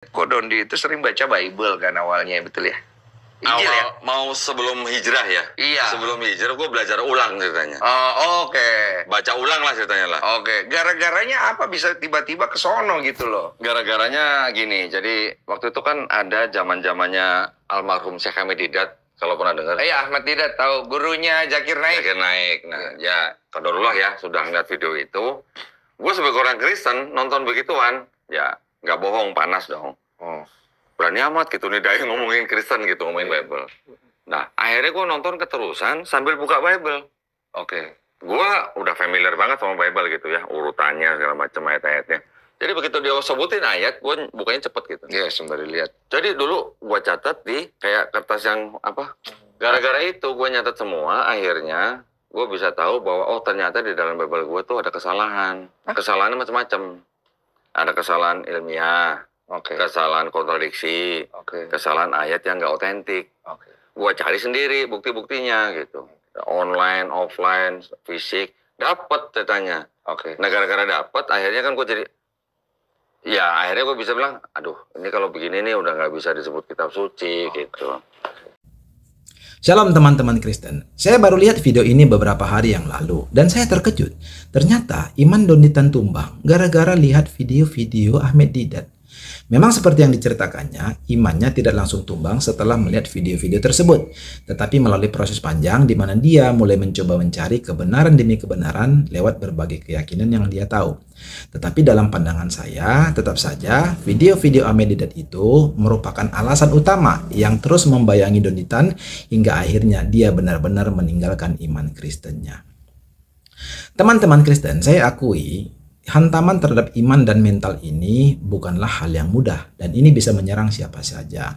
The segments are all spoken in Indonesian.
Kok Dondi itu sering baca Bible kan awalnya, betul ya? Awal ya? mau sebelum hijrah ya? Iya. Sebelum hijrah gue belajar ulang ceritanya. Oh, oke. Baca ulang lah ceritanya lah. Oke. Gara-garanya apa bisa tiba-tiba ke sono gitu loh? Gara-garanya gini, jadi waktu itu kan ada zaman-zamannya almarhum Syekh Ahmed Didat, kalau pernah dengar. Iya, Ahmad Didat tahu, gurunya Zakir Naik. Zakir Naik. Nah, ya qadarullah ya, sudah ngeliat video itu. Gue sebagai orang Kristen nonton begituan, ya nggak bohong, panas dong. Oh. Berani amat gitu nih dai ngomongin Kristen gitu, ngomongin Bible. Nah, akhirnya gue nonton keterusan sambil buka Bible. Oke. Gue udah familiar banget sama Bible gitu ya, urutannya segala macam ayat-ayatnya. Jadi begitu dia sebutin ayat, gue bukanya cepet gitu. Iya, sembari lihat. Jadi dulu gue catat di kayak kertas yang apa? Gara-gara itu gue nyatat semua, akhirnya gue bisa tahu bahwa oh ternyata di dalam Bible gue tuh ada kesalahan. Kesalahannya macam-macam. Ada kesalahan ilmiah, kesalahan kontradiksi, kesalahan ayat yang nggak otentik. Gue cari sendiri bukti-buktinya gitu. Online, offline, fisik, dapat ceritanya. Nah gara-gara dapat, akhirnya kan gue jadi, ya akhirnya gue bisa bilang, aduh ini kalau begini nih udah nggak bisa disebut kitab suci gitu. Shalom teman-teman Kristen, saya baru lihat video ini beberapa hari yang lalu dan saya terkejut. Ternyata iman Donditan tumbang gara-gara lihat video-video Ahmed Didat. Memang seperti yang diceritakannya, imannya tidak langsung tumbang setelah melihat video-video tersebut. Tetapi melalui proses panjang di mana dia mulai mencoba mencari kebenaran demi kebenaran lewat berbagai keyakinan yang dia tahu. Tetapi dalam pandangan saya, tetap saja video-video Ahmed Didat itu merupakan alasan utama yang terus membayangi Donditan hingga akhirnya dia benar-benar meninggalkan iman Kristennya. Teman-teman Kristen, saya akui hantaman terhadap iman dan mental ini bukanlah hal yang mudah dan ini bisa menyerang siapa saja.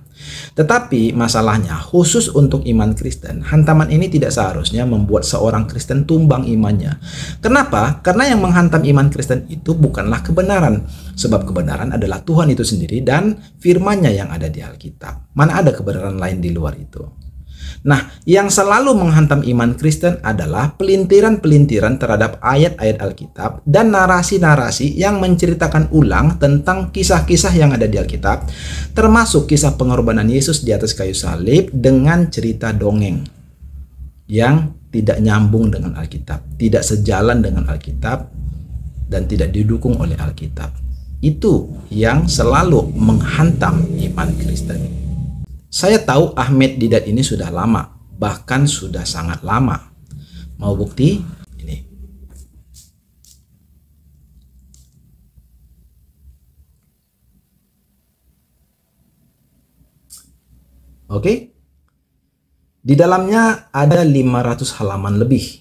Tetapi masalahnya khusus untuk iman Kristen, hantaman ini tidak seharusnya membuat seorang Kristen tumbang imannya. Kenapa? Karena yang menghantam iman Kristen itu bukanlah kebenaran. Sebab kebenaran adalah Tuhan itu sendiri dan firman-Nya yang ada di Alkitab. Mana ada kebenaran lain di luar itu? Nah, yang selalu menghantam iman Kristen adalah pelintiran-pelintiran terhadap ayat-ayat Alkitab dan narasi-narasi yang menceritakan ulang tentang kisah-kisah yang ada di Alkitab, termasuk kisah pengorbanan Yesus di atas kayu salib dengan cerita dongeng yang tidak nyambung dengan Alkitab, tidak sejalan dengan Alkitab, dan tidak didukung oleh Alkitab. Itu yang selalu menghantam iman Kristen. Saya tahu Ahmed Didat ini sudah lama, bahkan sudah sangat lama. Mau bukti? Ini. Oke. Di dalamnya ada 500 halaman lebih.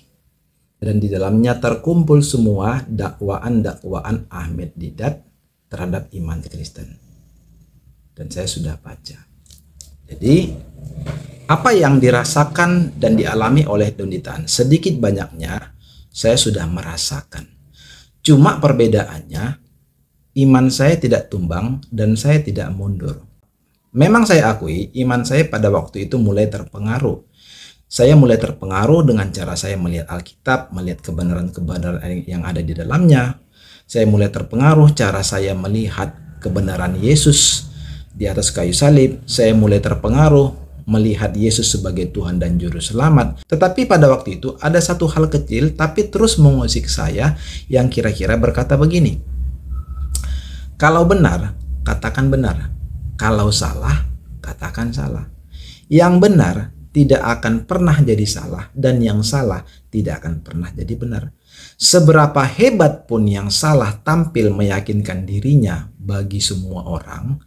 Dan di dalamnya terkumpul semua dakwaan-dakwaan Ahmed Didat terhadap iman Kristen. Dan saya sudah baca. Jadi, apa yang dirasakan dan dialami oleh Donditan, sedikit banyaknya saya sudah merasakan. Cuma perbedaannya, iman saya tidak tumbang dan saya tidak mundur. Memang saya akui, iman saya pada waktu itu mulai terpengaruh. Saya mulai terpengaruh dengan cara saya melihat Alkitab, melihat kebenaran-kebenaran yang ada di dalamnya. Saya mulai terpengaruh cara saya melihat kebenaran Yesus di atas kayu salib. Saya mulai terpengaruh melihat Yesus sebagai Tuhan dan Juru Selamat. Tetapi pada waktu itu ada satu hal kecil tapi terus mengusik saya yang kira-kira berkata begini. Kalau benar, katakan benar. Kalau salah, katakan salah. Yang benar tidak akan pernah jadi salah dan yang salah tidak akan pernah jadi benar. Seberapa hebat pun yang salah tampil meyakinkan dirinya bagi semua orang,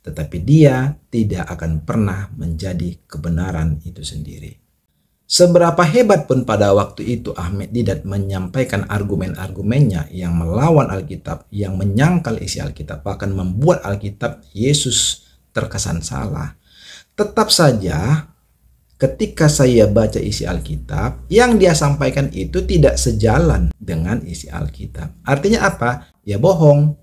tetapi dia tidak akan pernah menjadi kebenaran itu sendiri. Seberapa hebat pun pada waktu itu Ahmed Didat menyampaikan argumen-argumennya yang melawan Alkitab, yang menyangkal isi Alkitab, bahkan membuat Alkitab Yesus terkesan salah. Tetap saja ketika saya baca isi Alkitab, yang dia sampaikan itu tidak sejalan dengan isi Alkitab. Artinya apa? Ya bohong.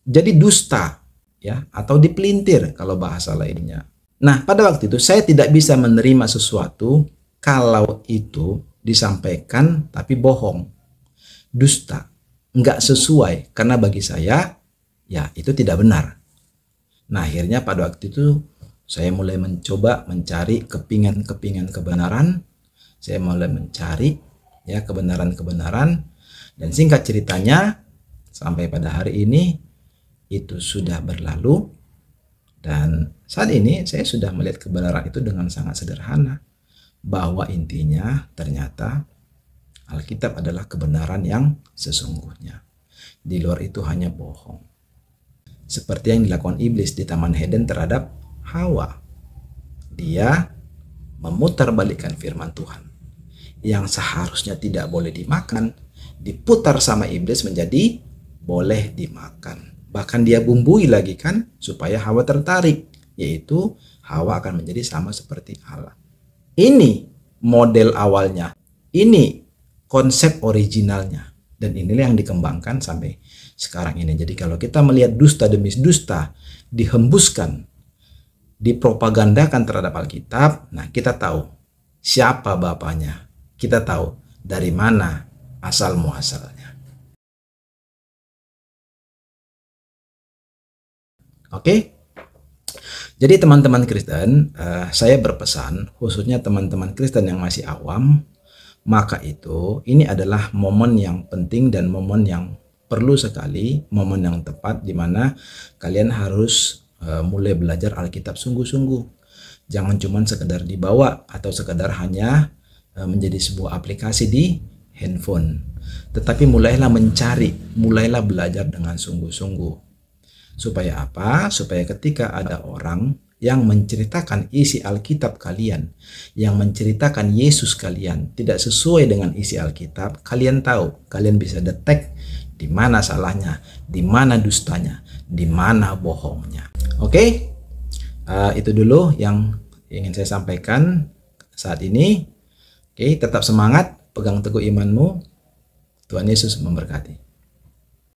Jadi dusta. Ya, atau dipelintir kalau bahasa lainnya. Nah, pada waktu itu saya tidak bisa menerima sesuatu kalau itu disampaikan tapi bohong, dusta, nggak sesuai. Karena bagi saya Ya, itu tidak benar. Nah, akhirnya pada waktu itu saya mulai mencoba mencari kepingan kebenaran. Saya mulai mencari ya kebenaran-kebenaran, dan singkat ceritanya sampai pada hari ini itu sudah berlalu, dan saat ini saya sudah melihat kebenaran itu dengan sangat sederhana, bahwa intinya ternyata Alkitab adalah kebenaran yang sesungguhnya. Di luar itu hanya bohong. Seperti yang dilakukan iblis di Taman Eden terhadap Hawa. Dia memutarbalikkan firman Tuhan. Yang seharusnya tidak boleh dimakan, diputar sama iblis menjadi boleh dimakan. Bahkan dia bumbui lagi kan, supaya Hawa tertarik. Yaitu Hawa akan menjadi sama seperti Allah. Ini model awalnya. Ini konsep originalnya. Dan inilah yang dikembangkan sampai sekarang ini. Jadi kalau kita melihat dusta demi dusta dihembuskan, dipropagandakan terhadap Alkitab, nah kita tahu siapa bapaknya. Kita tahu dari mana asal muasalnya. Oke? Jadi teman-teman Kristen, saya berpesan, khususnya teman-teman Kristen yang masih awam, maka itu ini adalah momen yang penting dan momen yang perlu sekali, momen yang tepat di mana kalian harus mulai belajar Alkitab sungguh-sungguh. Jangan cuma sekedar dibawa atau sekedar hanya menjadi sebuah aplikasi di handphone. Tetapi mulailah mencari, mulailah belajar dengan sungguh-sungguh. Supaya apa? Supaya ketika ada orang yang menceritakan isi Alkitab kalian, yang menceritakan Yesus kalian tidak sesuai dengan isi Alkitab, kalian tahu, kalian bisa detek di mana salahnya, di mana dustanya, di mana bohongnya. Oke? Itu dulu yang ingin saya sampaikan saat ini. Oke, tetap semangat, pegang teguh imanmu. Tuhan Yesus memberkati.